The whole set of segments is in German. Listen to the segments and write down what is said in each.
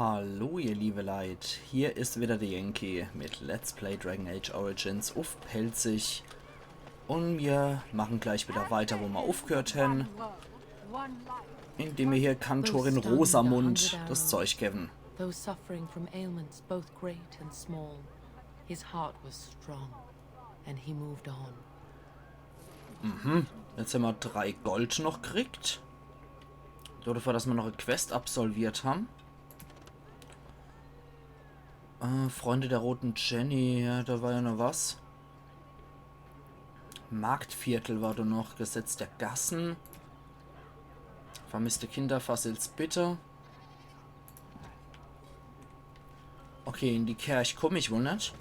Hallo ihr liebe Leid, hier ist wieder der Yankee mit Let's Play Dragon Age Origins auf Pelzig und wir machen gleich wieder weiter, wo wir aufgehört haben, indem wir hier Kantorin Rosamund das Zeug geben. Those suffering from ailments both great and small, his heart was strong and he moved on. Jetzt haben wir 3 Gold noch gekriegt. Dafür, dass wir noch eine Quest absolviert haben. Freunde der roten Jenny, ja, da war ja noch was. Marktviertel war da noch, Gesetz der Gassen. Vermisste Kinder, Fassels bitte. Okay, in die Kirche komme ich wohl nicht.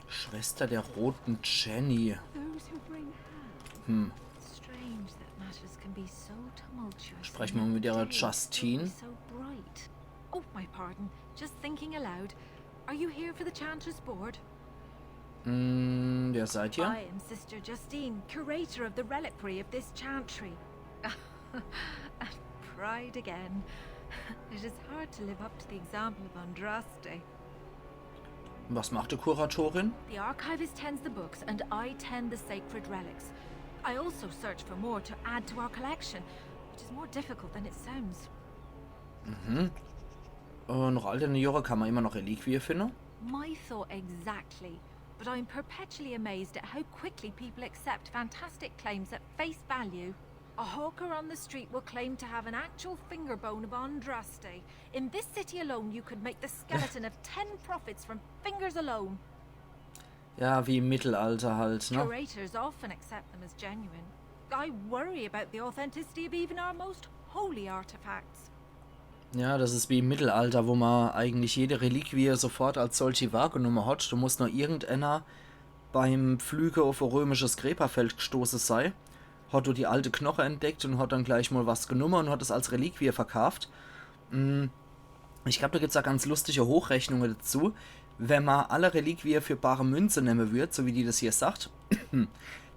Schwester der roten Jenny. Sprechen wir mit ihrer Justine. Oh, my pardon. Just thinking aloud. Are you here for the Chanters Board? Wer seid ihr? I am Sister Justine, curator of the reliquary of this chantry. Pride again. It is hard to live up to the example of Andraste. Was macht die Kuratorin? The archivist tends the books and I tend the sacred relics. I also search for more to add to our collection, which is more difficult than it sounds. Noch alterne Jahre kann man immer noch Reliquie finden. My thought exactly. But I'm perpetually amazed at how quickly people accept fantastic claims at face value. A hawker on the street will claim to have an actual finger bone of Andraste. In this city alone, you could make the skeleton of 10 prophets from fingers alone. Ja, wie im Mittelalter halt, ne? Curators often accept them as genuine. I worry about the authenticity of even our most holy artifacts. Ja, das ist wie im Mittelalter, wo man eigentlich jede Reliquie sofort als solche wahrgenommen hat. Du musst nur irgendeiner beim Pflüge auf ein römisches Gräberfeld gestoßen sein, hat du die alte Knoche entdeckt und hat dann gleich mal was genommen und hat es als Reliquie verkauft. Ich glaube, da gibt es da ganz lustige Hochrechnungen dazu. Wenn man alle Reliquie für bare Münze nehmen würde, so wie die das hier sagt,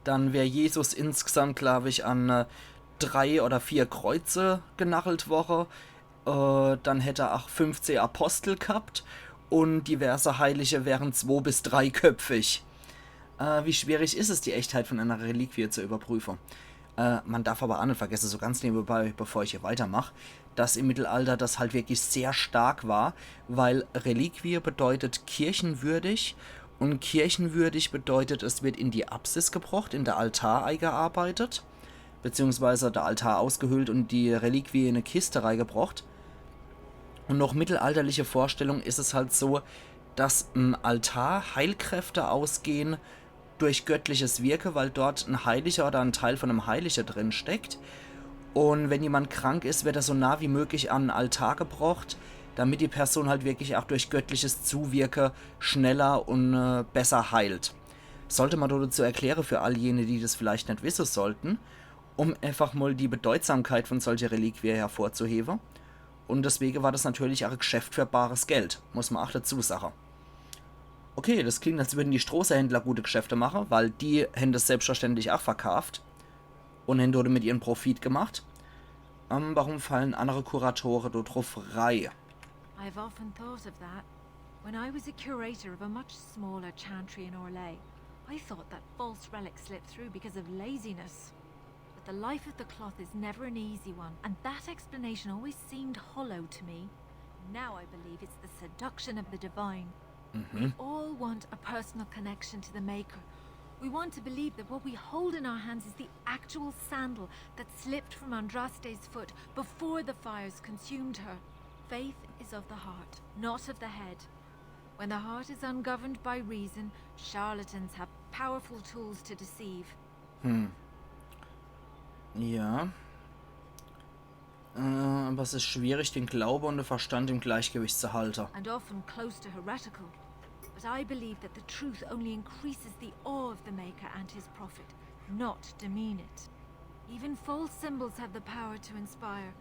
dann wäre Jesus insgesamt, glaube ich, an 3 oder 4 Kreuze genachelt worden. Dann hätte er auch 15 Apostel gehabt und diverse Heilige wären 2- bis 3-köpfig. Wie schwierig ist es, die Echtheit von einer Reliquie zu überprüfen? Man darf aber auch nicht vergessen, so ganz nebenbei, bevor ich hier weitermache, dass im Mittelalter das halt wirklich sehr stark war, weil Reliquie bedeutet kirchenwürdig und kirchenwürdig bedeutet, es wird in die Apsis gebracht, in der Altar eingearbeitet, beziehungsweise der Altar ausgehöhlt und die Reliquie in eine Kiste reingebracht. Und noch mittelalterliche Vorstellung ist es halt so, dass im Altar Heilkräfte ausgehen durch göttliches Wirke, weil dort ein Heiliger oder ein Teil von einem Heiligen drin steckt. Und wenn jemand krank ist, wird er so nah wie möglich an den Altar gebracht, damit die Person halt wirklich auch durch göttliches Zuwirke schneller und besser heilt. Sollte man dazu erklären für all jene, die das vielleicht nicht wissen sollten, um einfach mal die Bedeutsamkeit von solcher Reliquie hervorzuheben. Und deswegen war das natürlich auch ein Geschäft für bares Geld, muss man auch dazu sagen. Okay, das klingt, als würden die Strohserhändler gute Geschäfte machen, weil die hätten das selbstverständlich auch verkauft und hätten dort mit ihren Profit gemacht. Warum fallen andere Kuratoren dort drauf rein? I've often thought of that. When I was a curator of a much smaller chantry in Orlais, I thought that false relics slipped through because of laziness. But the life of the cloth is never an easy one, and that explanation always seemed hollow to me. Now I believe it's the seduction of the divine. We all want a personal connection to the Maker. We want to believe that what we hold in our hands is the actual sandal that slipped from Andraste's foot before the fires consumed her. Faith is of the heart, not of the head. When the heart is ungoverned by reason, charlatans have powerful tools to deceive. Ja. Aber es ist schwierig, den Glaube und den Verstand im Gleichgewicht zu halten. And often close to heretical. But I believe that the truth only increases the awe of the Maker and his prophet, not demean it. Even false symbols have the power to inspire.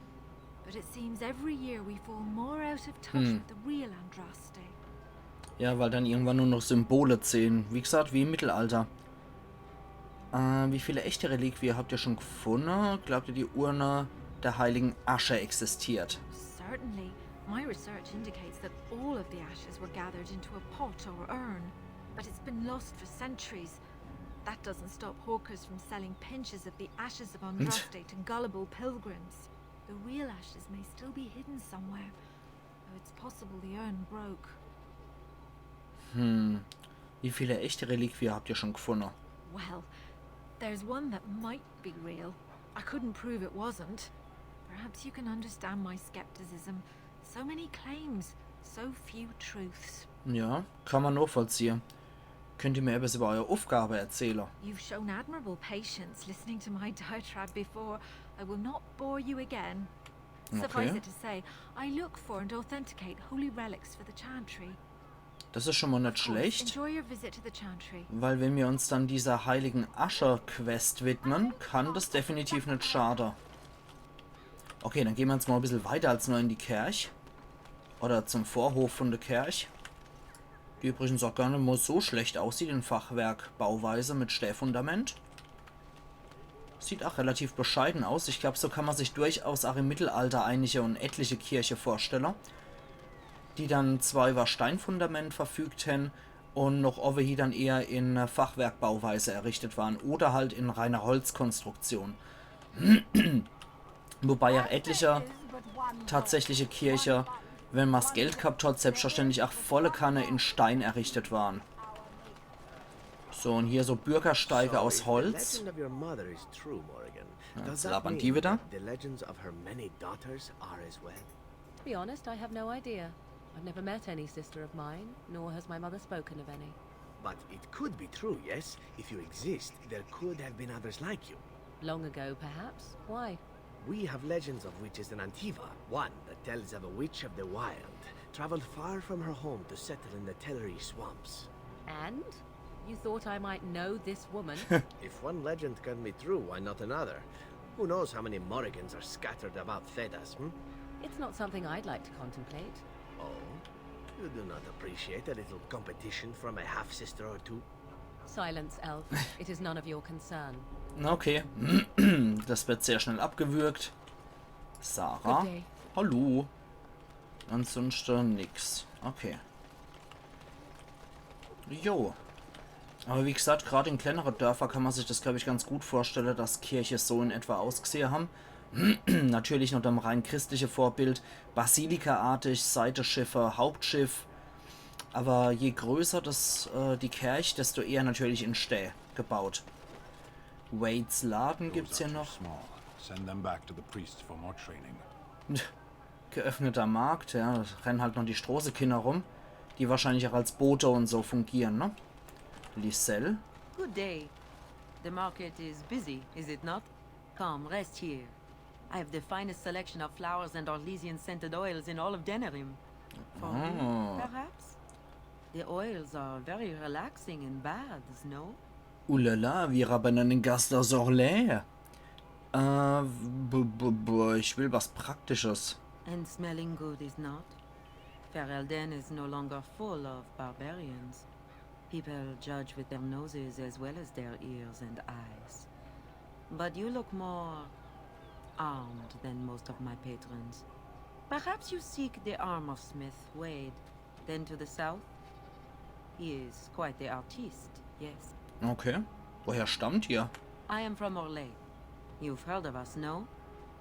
But it seems every year we fall more out of touch with the real Andraste. Ja, weil dann irgendwann nur noch Symbole zählen. Wie gesagt, wie im Mittelalter. Wie viele echte Reliquien habt ihr schon gefunden? Glaubt ihr, die Urne der heiligen Asche existiert? Certainly. My research indicates that all of the ashes were gathered into a pot or urn, but it's been lost for centuries. That doesn't stop hawkers from selling pinches of the ashes of Andraste to gullible pilgrims. The real ashes may still be hidden somewhere, though it's possible the urn broke. Wie viele echte Reliquien habt ihr schon gefunden? Well, there's one that might be real. I couldn't prove it wasn't. Perhaps you can understand my skepticism. So many claims, so few truths. Ja, kann man nachvollziehen. Könnt ihr mir etwas über eure Aufgabe erzählen? You've shown admirable patience listening to my diatribe before. I will not bore you again. Suffice Okay. it to say, I look for and authenticate holy relics for the Chantry. Das ist schon mal nicht Of course, schlecht, enjoy your visit to the Chantry. weil wenn wir uns dann dieser heiligen Ascher-Quest widmen, kann das definitiv nicht schaden. Okay, dann gehen wir jetzt mal ein bisschen weiter als nur in die Kirche. Oder zum Vorhof von der Kirche. Die übrigens auch gar nicht mal so schlecht aussieht in Fachwerkbauweise mit Stählfundament. Sieht auch relativ bescheiden aus. Ich glaube, so kann man sich durchaus auch im Mittelalter einige und etliche Kirche vorstellen, die dann zwar über Steinfundament verfügt haben und noch over hier dann eher in Fachwerkbauweise errichtet waren oder halt in reiner Holzkonstruktion. Wobei auch etliche tatsächliche Kirche, wenn man das Geld gehabt hat, selbstverständlich auch volle Kanne in Stein errichtet waren. So, und hier so Bürgersteige aus Holz. Ja, jetzt labern die wieder. To be honest, I have no idea. I've never met any sister of mine, nor has my mother spoken of any. But it could be true, yes? If you exist, there could have been others like you. Long ago, perhaps. Why? We have legends of witches in Antiva. One that tells of a witch of the wild, traveled far from her home to settle in the Tellery swamps. And? You thought I might know this woman? If one legend can be true, why not another? Who knows how many Morrigans are scattered about Thedas, hmm? It's not something I'd like to contemplate. Oh? You do not appreciate a little competition from a half-sister or two? Silence, Elf. It is none of your concern. Okay, das wird sehr schnell abgewürgt. Sarah, Good day. hallo. Ansonsten nix. Okay. Jo. Aber wie gesagt, gerade in kleineren Dörfern kann man sich das, glaube ich, ganz gut vorstellen, dass Kirche so in etwa ausgesehen haben. Natürlich noch dem rein christliche Vorbild, Basilika-artig, Seitenschiffe, Hauptschiff. Aber je größer die Kirche, desto eher natürlich in Stäh gebaut. Wade's Laden gibt's hier noch. Send them back to the priests for more training. Geöffneter Markt, ja, da rennen halt noch die Strohsekinder rum, die wahrscheinlich auch als Boote und so fungieren, ne? Liselle. Good day. The market is busy, is it not? Come, rest here. I have the finest selection of flowers and Orlesian scented oils in all of Denerim. For you, perhaps? The oils are very relaxing in baths, no? Ulala, wir haben einen Gast aus Orlais. Ich will was Praktisches. And smelling good is not? Ferelden is no longer full of barbarians. People judge with their noses as well as their ears and eyes. But you look more armed than most of my patrons. Perhaps you seek the armor smith, Wade. Then to the south? He is quite the artiste, yes. Okay. Woher stammt ihr? I am from Orlais. You've heard of us, no?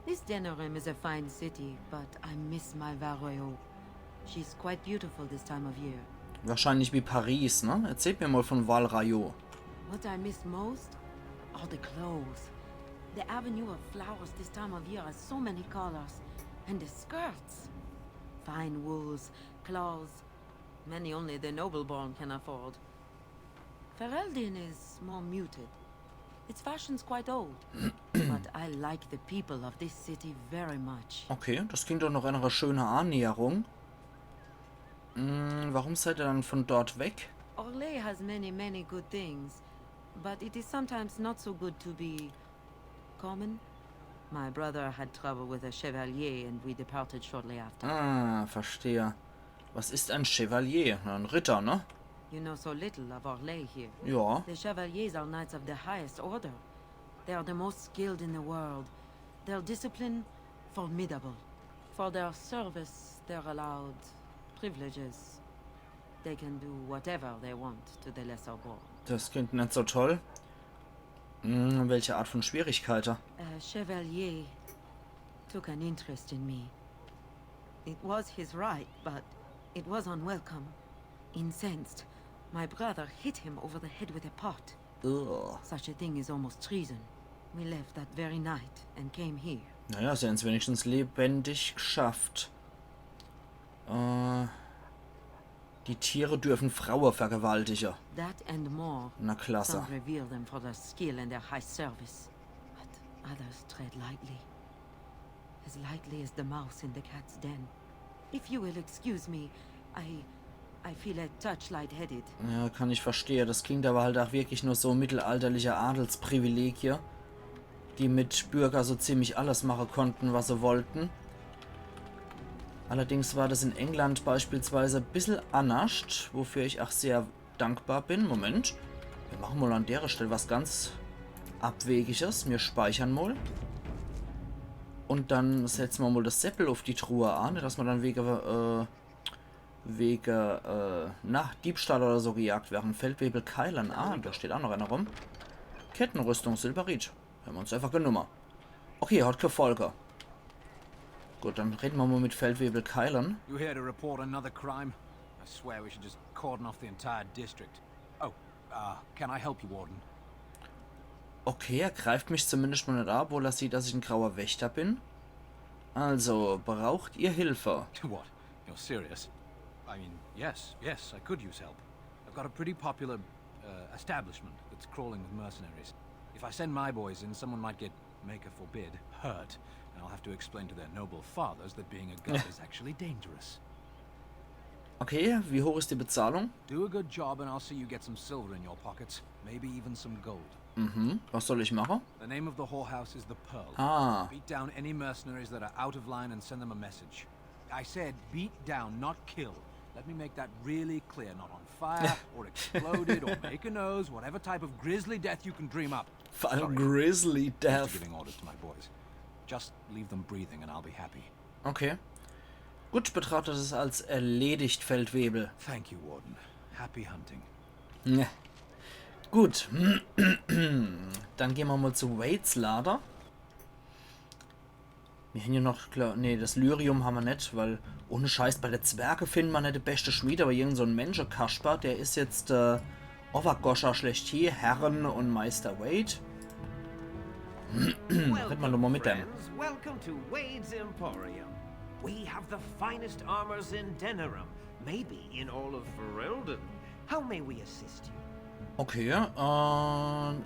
This Denerim is a fine city, but I miss my Varoyo. She's quite beautiful this time of year. Wahrscheinlich wie Paris, ne? Erzählt mir mal von Val Rayo. What I miss most are the clothes. The avenue of flowers this time of year has so many colors. And the skirts. Fine wools, cloths. Many only the noble-born can afford. Ferelden is more muted. Its fashion's quite old. But I like the people of this city very much. Okay, das klingt doch noch eine schöne Annäherung. Warum seid ihr dann von dort weg? Orlais has many good things. But it is sometimes not so good to be common. My brother had trouble with a chevalier and we departed shortly after. Ah, verstehe. Was ist ein Chevalier? Ein Ritter, ne? You know so little of Orlais here. Ja. The chevaliers are knights of the highest order. They are the most skilled in the world. Their discipline, formidable. For their service, they're allowed privileges. They can do whatever they want to the lesser born. Das klingt nicht so toll. Welche Art von Schwierigkeiten? A chevalier took an interest in me. It was his right, but it was unwelcome. Incensed, my brother hit him over the head with a pot. Ugh. Such a thing is almost treason. We left that very night and came here. Naja, sie haben es wenigstens lebendig geschafft. Die Tiere dürfen Frauen vergewaltigen. That and more. Na klasse. Some revere them for their skill and their high service, but others tread lightly. As lightly as the mouse in the cat's den. If you will excuse me, I feel a touch lightheaded. Ja, kann ich verstehen. Das klingt aber halt auch wirklich nur so mittelalterliche Adelsprivilegien, die mit Bürger so ziemlich alles machen konnten, was sie wollten. Allerdings war das in England beispielsweise ein bisschen anders, wofür ich auch sehr dankbar bin. Moment, wir machen mal an der Stelle was ganz Abwegiges. Wir speichern mal. Und dann setzen wir mal das Seppel auf die Truhe an, dass wir dann wegen Diebstahl oder so gejagt werden. Feldwebel Keilen. Ah, da steht auch noch einer rum. Kettenrüstung Silberit. Haben wir uns einfach genommen. Okay, hat keine Folge. Gut, dann reden wir mal mit Feldwebel Keilen. You here to report another crime? I swear we should just cordon off the entire district. Oh, can I help you, Warden? Okay, er greift mich zumindest mal nicht ab, obwohl er sieht, dass ich ein grauer Wächter bin. Also, braucht ihr Hilfe? What? You're serious? I mean, yes, I could use help. I've got a pretty popular establishment that's crawling with mercenaries. If I send my boys in, someone might get, maker forbid, hurt. And I'll have to explain to their noble fathers that being a guard is actually dangerous. Okay, wie hoch ist die Bezahlung? Do a good job and I'll see you get some silver in your pockets. Maybe even some gold. Was soll ich machen? The name of the whorehouse is the Pearl. Ah, Beat down any mercenaries that are out of line and send them a message. I said beat down, not kill. Let me make that really clear. Not on fire, or exploded, or make a nose, whatever type of grisly death you can dream up. vor allem Sorry. Grizzly After Death. giving orders to my boys. Just leave them breathing and I'll be happy. Okay. Gut, ich betrachte es als erledigt, Feldwebel. Thank you, Warden. Happy hunting. Ja. Gut. Dann gehen wir mal zu Wades Lader. Wir haben hier noch, nee, das Lyrium haben wir nicht, weil ohne Scheiß bei der Zwerge finden wir nicht die beste Schmiede, aber irgend so ein Menschenkaspar, der ist jetzt Overgoscher schlechthin, Herren und Meister Wade. Reden wir nur mal mit dem. friends. Welcome to Wade's Emporium. We have the finest armors in Denerim, maybe in all of Ferelden. How may we assist you? Okay,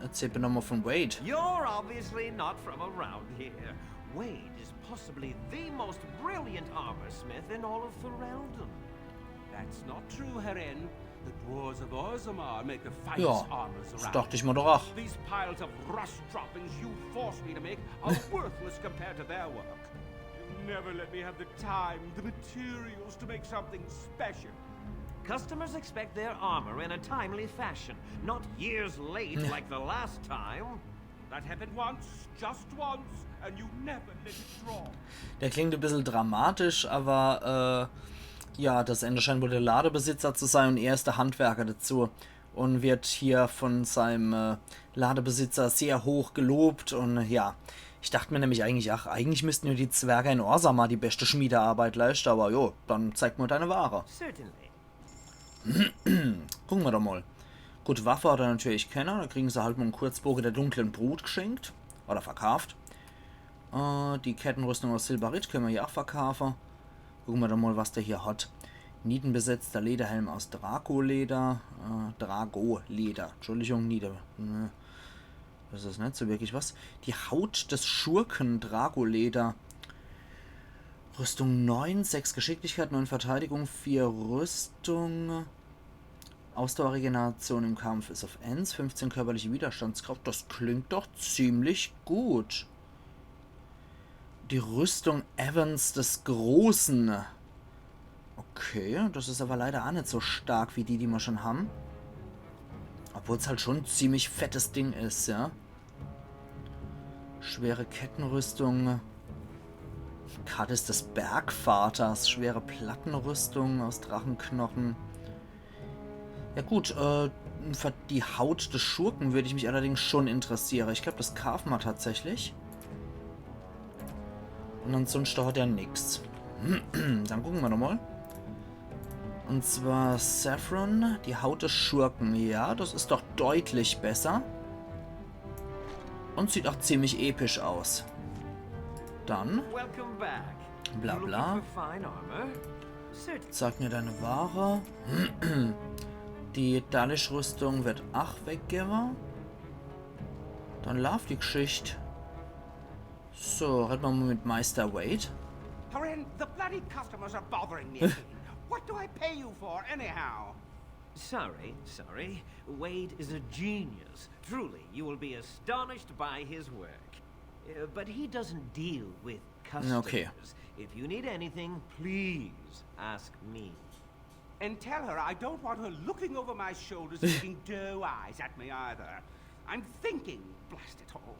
erzähl mir nochmal von Wade. You're obviously not from around here. Wade is possibly the most brilliant armorsmith in all of Ferelden. That's not true, Heren. The dwarves of Orzammar make the finest Ja, armors das around. dachte ich mir doch auch. These piles of rust droppings you force me to make are worthless compared to their work. You never let me have the time, the materials to make something special. Customers expect their armor in a timely fashion, not years late like the last time. That happened once, just once, and you never let it drop. Der klingt ein bisschen dramatisch, aber ja, das Ende scheint wohl der Ladebesitzer zu sein und er ist der Handwerker dazu. Und wird hier von seinem Ladebesitzer sehr hoch gelobt und ja. Ich dachte mir nämlich eigentlich, ach, eigentlich müssten nur die Zwerge in Orzammar die beste Schmiedearbeit leisten, aber jo, dann zeig mir deine Ware. Certainly. Gucken wir doch mal. Gut, Waffe hat er natürlich keiner, da kriegen sie halt mal einen Kurzbogen der dunklen Brut geschenkt. Oder verkauft. Die Kettenrüstung aus Silberit können wir hier auch verkaufen. Gucken wir doch mal, was der hier hat. Niedenbesetzter Lederhelm aus Drago-Leder. Drago-Leder. Entschuldigung, das ist nicht so wirklich was. Die Haut des Schurken Drago-Leder. Rüstung 9, 6 Geschicklichkeit, 9 Verteidigung, 4 Rüstung. Ausdauerregeneration im Kampf ist auf 1, 15 körperliche Widerstandskraft. Das klingt doch ziemlich gut. Die Rüstung Evans des Großen. Okay, das ist aber leider auch nicht so stark wie die wir schon haben. Obwohl es halt schon ein ziemlich fettes Ding ist, ja. Schwere Kettenrüstung. Karte des Bergvaters. Schwere Plattenrüstung aus Drachenknochen. Ja gut, für die Haut des Schurken würde ich mich allerdings schon interessieren. Ich glaube, das kaufen wir tatsächlich. Und ansonsten hat er nichts. Dann gucken wir nochmal. Und zwar Saffron, die Haut des Schurken. Ja, das ist doch deutlich besser. Und sieht auch ziemlich episch aus. Dann, bla bla. Zeig mir deine Ware. Die Dalish-Rüstung wird auch weggeben. Dann lauf die Geschichte. So, reden wir mal mit Meister Wade. Corinne, the bloody customers are bothering me again. What do I pay you for, anyhow? Sorry. Wade is a genius. Truly, you will be astonished by his work. But he doesn't deal with customers. Okay. If you need anything, please ask me. And tell her I don't want her looking over my shoulders giving doe eyes at me either. I'm thinking, blast it all.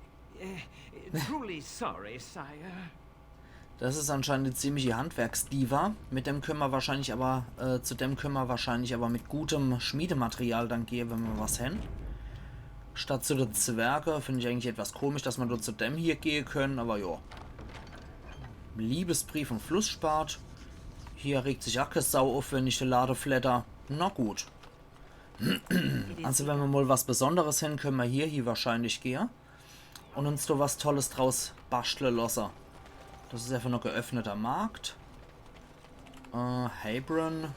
Truly sorry, sire. Das ist anscheinend eine ziemliche Handwerksdiva. Mit dem können wir wahrscheinlich aber, zu dem können wir wahrscheinlich aber mit gutem Schmiedematerial dann gehen, wenn wir was haben. Statt zu den Zwerge finde ich eigentlich etwas komisch, dass wir nur zu dem hier gehen können, aber ja. Liebesbrief und Flussspart. Hier regt sich auch keine Sau auf, wenn ich den Lade flatter. Na gut. Also wenn wir mal was Besonderes hin, können wir hier wahrscheinlich gehen. Und uns da was Tolles draus basteln lassen. Das ist einfach noch geöffneter Markt. Habron.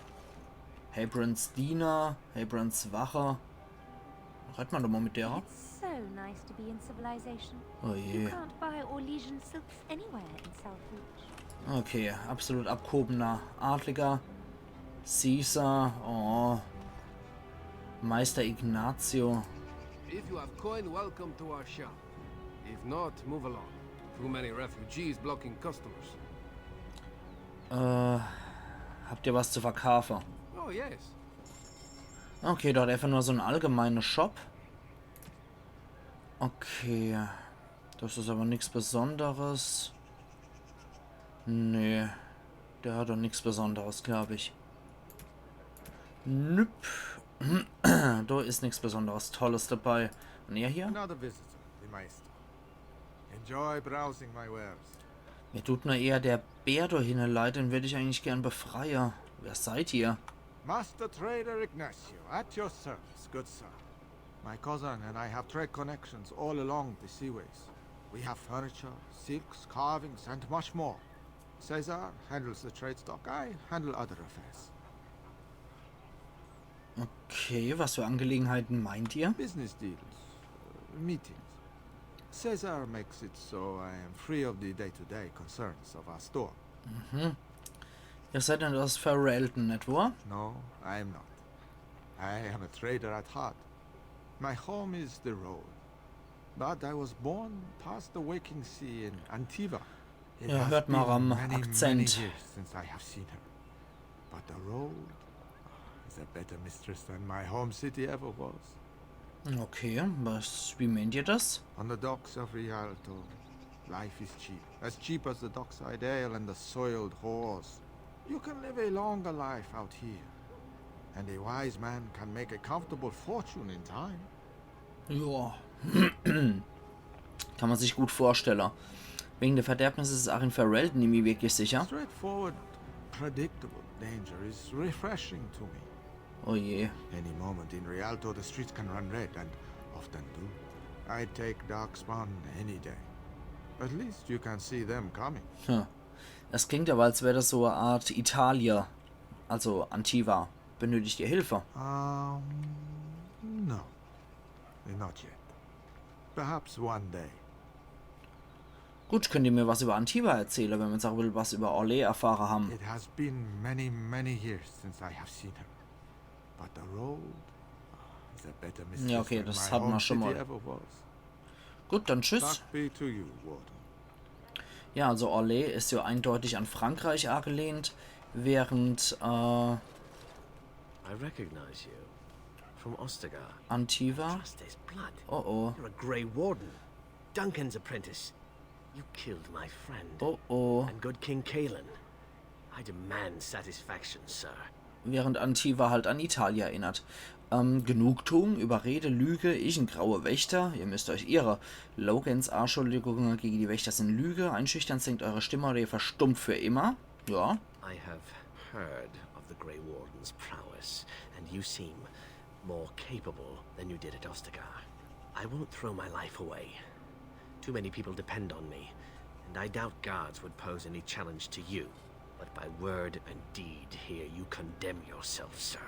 Habrons Diener. Habrons Wache. Redet man doch mal mit der. It's so nice to be in civilization. Oh You je. can't buy Orlesian silks anywhere in Southreach. Okay, absolut abgehobener Adliger. Caesar. Oh. Meister Ignazio. If you have coin, welcome to our shop. If not, move along. Too many refugees blocking customers. Habt ihr was zu verkaufen? Oh, yes. Okay, dort einfach nur so ein allgemeiner Shop. Okay. Das ist aber nichts Besonderes. Nee. Der hat doch nichts Besonderes, glaube ich. Nüpp. Da ist nichts Besonderes Tolles dabei. Und er hier? Another visitor, the Meister. Enjoy browsing my wares. Mir tut nur eher der Bär dahin leid, den würde ich eigentlich gern befreien. Wer seid ihr? Master Trader Ignacio, at your service, good sir. My cousin and I have trade connections all along the seaways. We have furniture, silks, carvings, and much more. Caesar handles the trade stock, I handle other affairs. Okay, was für Angelegenheiten meint ihr? Business deals, meetings. Caesar makes it so I am free of the day-to-day concerns of our store. Ihr seid denn aus Ferelden, nicht wahr? No, I am not. I am a trader at heart. My home is the road. But I was born past the waking sea in Antiva. It Ja, has hört mal been am many Akzent. years since I have seen her. But the road is a better mistress than my home city ever was. Okay, wie meint ihr das? On the docks of Rialto, life is cheap. As cheap as the dockside ale and the soiled whores. You can live a longer life out here. And a wise man can make a comfortable fortune in time. Ja. Kann man sich gut vorstellen. Wegen der Verderbnis ist es auch in Ferelden nicht mehr wirklich sicher. Straightforward, predictable danger is refreshing to me. Oh je. Any moment in Rialto, the streets can run red, and often do. I'd take Darkspawn any day. At least you can see them coming. Das klingt aber, als wäre das so eine Art Italia. Also Antiva. Benötigt ihr Hilfe? No. Not yet. Perhaps one day. Gut, könnt ihr mir was über Antiva erzählen, wenn wir jetzt auch was über Orlais erfahren haben? It has been many, many years since I have seen her. But the road is a better mistress Ja, okay, than das my hatten wir home schon city mal. ever was. Gut, dann tschüss. Luck be to you, Warden. Ja, also Orlais ist ja eindeutig an Frankreich angelehnt, während I recognize you from Ostagar. Antiva... Trust his blood. Oh oh. You're a Grey Warden, Duncan's apprentice. You killed my friend. Oh oh. And good King Kalen. I demand satisfaction, Sir. Während Antiva halt an Italia erinnert. Genugtuung, Überrede, Lüge, ich ein grauer Wächter, ihr müsst euch irre. Logans Anschuldigungen gegen die Wächter sind Lüge, einschüchtern sinkt eure Stimme oder ihr verstummt für immer. Ja. I have heard of the Grey Warden's prowess, and you seem more capable than you did at Ostagar. I won't throw my life away. Too many people depend on me, and I doubt guards would pose any challenge to you. But by word and deed here you condemn yourself, sir.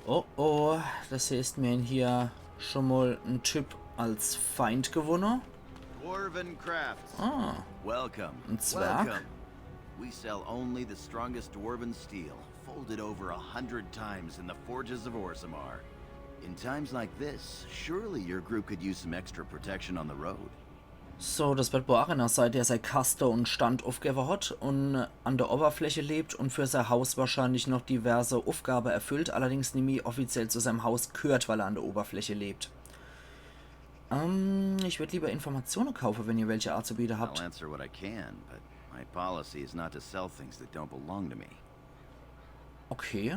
Oh oh, das heißt mir hier schon mal ein Typ als Feind gewonnen. Dwarven crafts. Ah. Welcome. Ein Zwerg. Welcome. We sell only the strongest dwarven steel, folded over 100 times in the forges of Orzammar. In times like this, surely your group could use some extra protection on the road. So, das wird Boarina sein, der sein Kaste und Stand aufgegeben hat und an der Oberfläche lebt und für sein Haus wahrscheinlich noch diverse Aufgaben erfüllt, allerdings nie offiziell zu seinem Haus gehört, weil er an der Oberfläche lebt. Ich würde lieber Informationen kaufen, wenn ihr welche anzubieten habt. I'll answer what I can, but my policy is not to sell things that don't belong to me. Okay,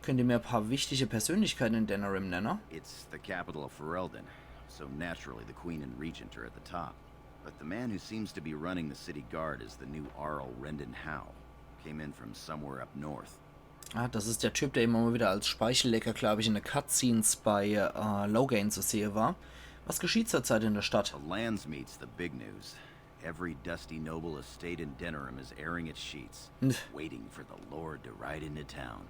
Könnt ihr mir ein paar wichtige Persönlichkeiten in Denerim nennen? It's the capital of Ferelden, so naturally the Queen and Regent are at the top. But the man who seems to be running the city guard is the new Arl Rendon Howe. Came in from somewhere up north. Ah, das ist der Typ, der immer mal wieder als Speichellecker, glaube ich, in den Cutscenes bei Logain zu sehen war. Was geschieht zurzeit in der Stadt? The Landsmeet's the big news. Every dusty noble estate in Denerim is airing its sheets, waiting for the Lord to ride into town.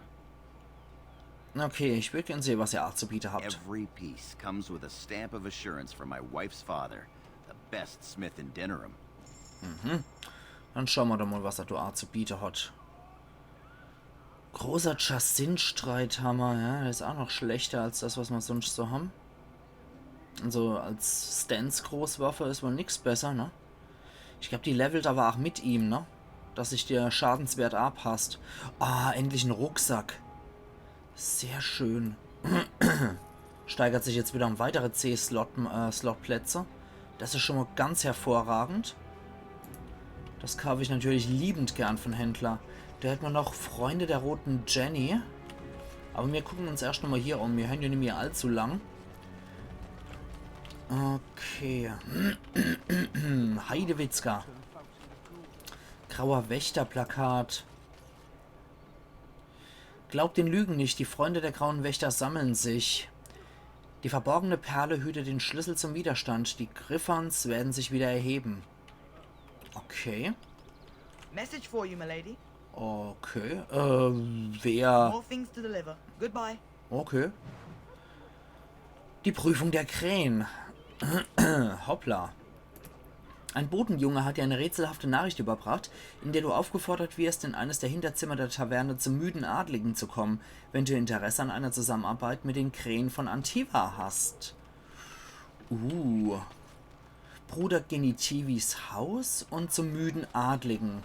Okay, ich würde gerne sehen, was ihr anzubieten habt. Every piece comes with a stamp of assurance from my wife's father, the best smith in Denerim. Mhm. Dann schauen wir doch mal, was er da anzubieten hat. Großer Chassin-Streithammer, ja, der ist auch noch schlechter als das, was wir sonst so haben. Also als Stance-Großwaffe ist wohl nichts besser, ne? Ich glaube, die levelt aber auch mit ihm, ne? Dass sich der Schadenswert abpasst. Ah, endlich ein Rucksack. Sehr schön. Steigert sich jetzt wieder um weitere C-Slot-Plätze. Das ist schon mal ganz hervorragend. Das kaufe ich natürlich liebend gern von Händler. Da hätten wir noch Freunde der roten Jenny. Aber wir gucken uns erst nochmal hier um. Wir hören ja nicht mehr allzu lang. Okay. Heidewitzka. Grauer Wächterplakat. Glaubt den Lügen nicht, die Freunde der Grauen Wächter sammeln sich. Die verborgene Perle hütet den Schlüssel zum Widerstand. Die Griffons werden sich wieder erheben. Okay. Message for you, my lady. Okay. Wer... More things to deliver. Goodbye. Okay. Die Prüfung der Krähen. Hoppla. Ein Botenjunge hat dir eine rätselhafte Nachricht überbracht, in der du aufgefordert wirst, in eines der Hinterzimmer der Taverne zum müden Adligen zu kommen, wenn du Interesse an einer Zusammenarbeit mit den Krähen von Antiva hast. Bruder Genitivis Haus und zum müden Adligen.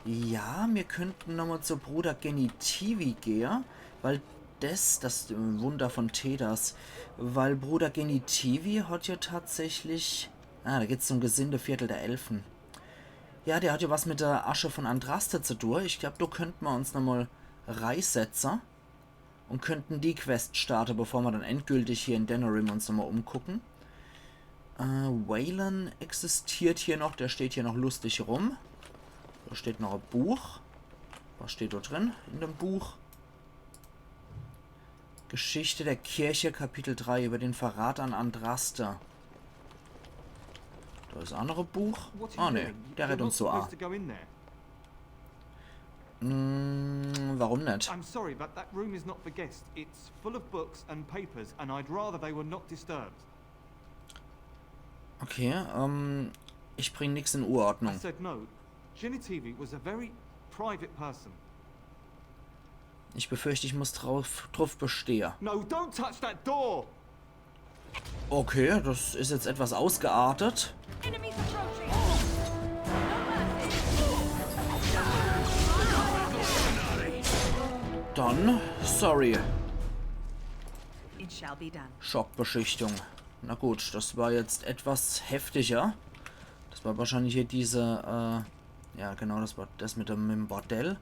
Ja, wir könnten nochmal zu Bruder Genitivi gehen, weil das Wunder von Tedas, weil Bruder Genitivi hat ja tatsächlich... Ah, da geht's zum Gesindeviertel der Elfen. Ja, der hat ja was mit der Asche von Andraste zu tun. Ich glaube, da könnten wir uns nochmal reinsetzen und könnten die Quest starten, bevor wir dann endgültig hier in Denerim uns nochmal umgucken. Waylon existiert hier noch, der steht hier noch lustig rum. Da steht noch ein Buch. Was steht da drin in dem Buch? Geschichte der Kirche, Kapitel 3, über den Verrat an Andraste. Da ist ein anderes Buch. Ah, ne, der redet uns so an. Warum nicht? I'm sorry, but that room is not for guests. It's full of books and papers, and I'd rather they were not disturbed. Okay, ich bringe nichts in Unordnung. I said no. Genitivi was a very private person. Ich befürchte, ich muss drauf bestehen. No, don't touch that door! Okay, das ist jetzt etwas ausgeartet. Dann, sorry. It shall be done. Schockbeschichtung. Na gut, das war jetzt etwas heftiger. Das war wahrscheinlich hier diese, ja genau, das war das mit dem Bordell.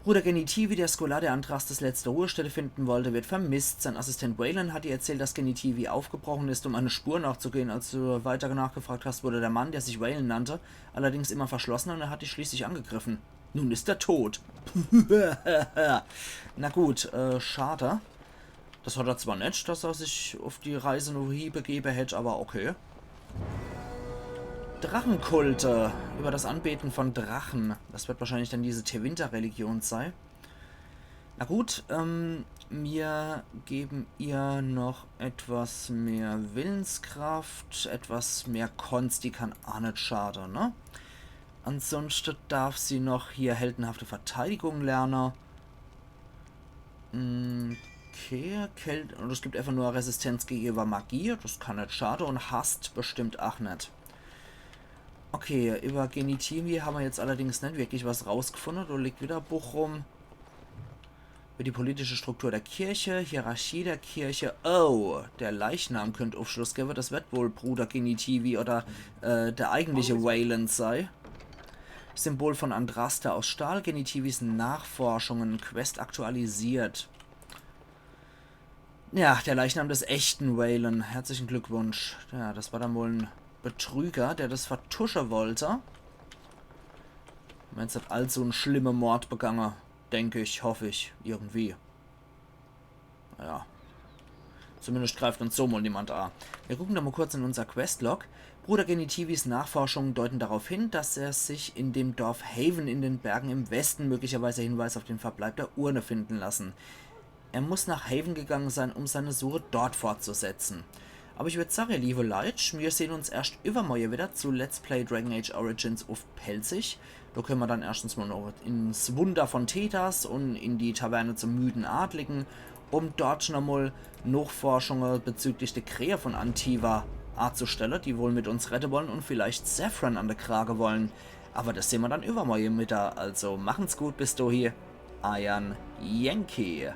Bruder Genitivi, der Scholar, der Andrastes letzte Ruhestätte finden wollte, wird vermisst. Sein Assistent Waylon hat ihr erzählt, dass Genitivi aufgebrochen ist, um eine Spur nachzugehen. Als du weiter nachgefragt hast, wurde der Mann, der sich Waylon nannte, allerdings immer verschlossen und er hat dich schließlich angegriffen. Nun ist er tot. Na gut, schade. Das hat er zwar nicht, dass er sich auf die Reise nur hier begeben hätte, aber okay. Drachenkulte. Über das Anbeten von Drachen. Das wird wahrscheinlich dann diese Tewinter-Religion sein. Na gut, wir geben ihr noch etwas mehr Willenskraft, etwas mehr Konst, die kann auch nicht schaden, ne? Ansonsten darf sie noch hier heldenhafte Verteidigung lernen. Okay, und es gibt einfach nur Resistenz gegenüber Magie, das kann nicht schaden und hasst bestimmt auch nicht. Okay, über Genitivi haben wir jetzt allerdings nicht wirklich was rausgefunden. Da liegt wieder ein Buch rum. Über die politische Struktur der Kirche, Hierarchie der Kirche. Oh, der Leichnam könnte Aufschluss geben. Das wird wohl Bruder Genitivi oder der eigentliche Waylon sei. Symbol von Andraste aus Stahl. Genitivis Nachforschungen. Quest aktualisiert. Ja, der Leichnam des echten Waylon. Herzlichen Glückwunsch. Ja, das war dann wohl ein Betrüger, der das vertuschen wollte. Jetzt hat also einen schlimmen Mord begangen. Denke ich, hoffe ich, irgendwie. Naja. Zumindest greift uns so mal niemand an. Wir gucken da mal kurz in unser Questlog. Bruder Genitivis Nachforschungen deuten darauf hin, dass er sich in dem Dorf Haven in den Bergen im Westen möglicherweise Hinweis auf den Verbleib der Urne finden lassen. Er muss nach Haven gegangen sein, um seine Suche dort fortzusetzen. Aber ich würde sagen, liebe Leute, wir sehen uns erst übermorgen wieder zu Let's Play Dragon Age Origins auf Pelzig. Da können wir dann erstens mal noch ins Wunder von Thetas und in die Taverne zum müden Adligen, um dort schon einmal Nachforschungen bezüglich der Krähe von Antiva anzustellen, die wohl mit uns retten wollen und vielleicht Saffron an der Krage wollen. Aber das sehen wir dann übermorgen Mittag. Also machen's gut, bis dahin. Iron Yankee.